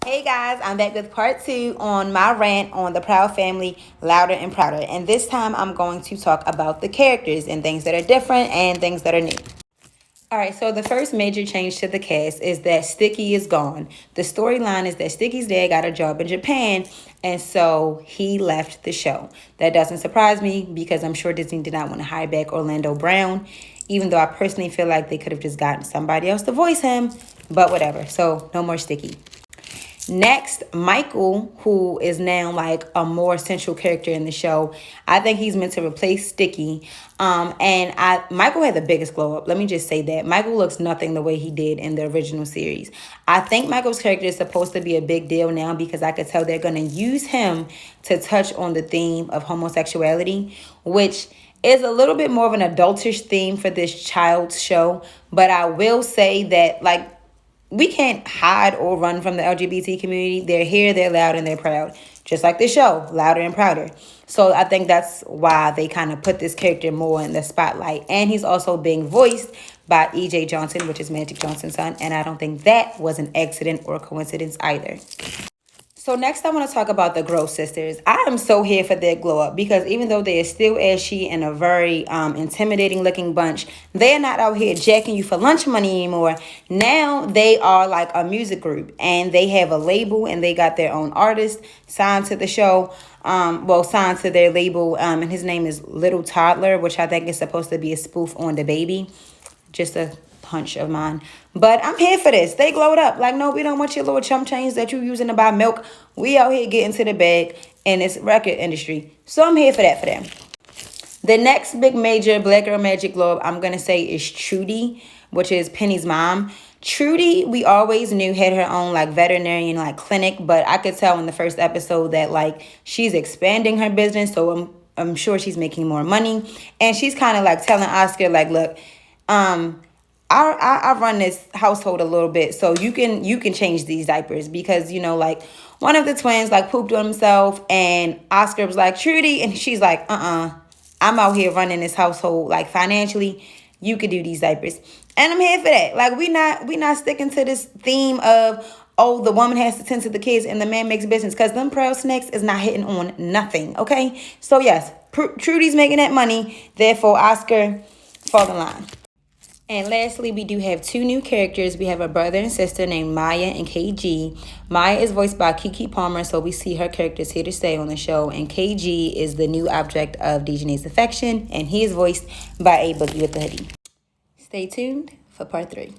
Hey guys, I'm back with part 2 on my rant on the Proud Family, Louder and Prouder. And this time I'm going to talk about the characters and things that are different and things that are new. Alright, so the first major change to the cast is that Sticky is gone. The storyline is that Sticky's dad got a job in Japan, and so he left the show. That doesn't surprise me because I'm sure Disney did not want to hire back Orlando Brown, even though I personally feel like they could have just gotten somebody else to voice him, but whatever. So no more Sticky. Next, Michael, who is now like a more central character in the show. I think he's meant to replace Sticky. Michael had the biggest glow up. Let me just say that. Michael looks nothing the way he did in the original series. I think Michael's character is supposed to be a big deal now because I could tell they're going to use him to touch on the theme of homosexuality, which is a little bit more of an adultish theme for this child's show. But I will say that, like, we can't hide or run from the LGBT community. They're here, they're loud, and they're proud. Just like the show, Louder and Prouder. So I think that's why they kind of put this character more in the spotlight. And he's also being voiced by E.J. Johnson, which is Magic Johnson's son. And I don't think that was an accident or coincidence either. So next I want to talk about the Gross sisters. I am so here for their glow up because even though they are still ashy and a very intimidating looking bunch, they're not out here jacking you for lunch money anymore. Now they are like a music group and they have a label and they got their own artist signed to the show. Signed to their label, and his name is Little Toddler, which I think is supposed to be a spoof on the baby. Just a hunch of mine. But I'm here for this. They glowed up. Like, no, we don't want your little chump chains that you're using to buy milk. We out here getting to the bag in this record industry. So I'm here for that for them. The next big major Black Girl Magic glow up I'm going to say is Trudy, which is Penny's mom. Trudy, we always knew had her own like veterinarian like clinic, but I could tell in the first episode that like she's expanding her business. So I'm sure she's making more money. And she's kind of like telling Oscar like, look, I run this household a little bit, so you can change these diapers because, you know, like one of the twins like pooped on himself and Oscar was like, Trudy, and she's like, I'm out here running this household like financially. You could do these diapers. And I'm here for that. Like we not sticking to this theme of, oh, the woman has to tend to the kids and the man makes business, because them proud snacks is not hitting on nothing. Okay. So yes, Trudy's making that money. Therefore, Oscar, fall in line. And lastly, we do have two new characters. We have a brother and sister named Maya and KG. Maya is voiced by Keke Palmer, so we see her characters here to stay on the show. And KG is the new object of Dejanay's affection, and he is voiced by A Boogie with the hoodie. Stay tuned for part 3.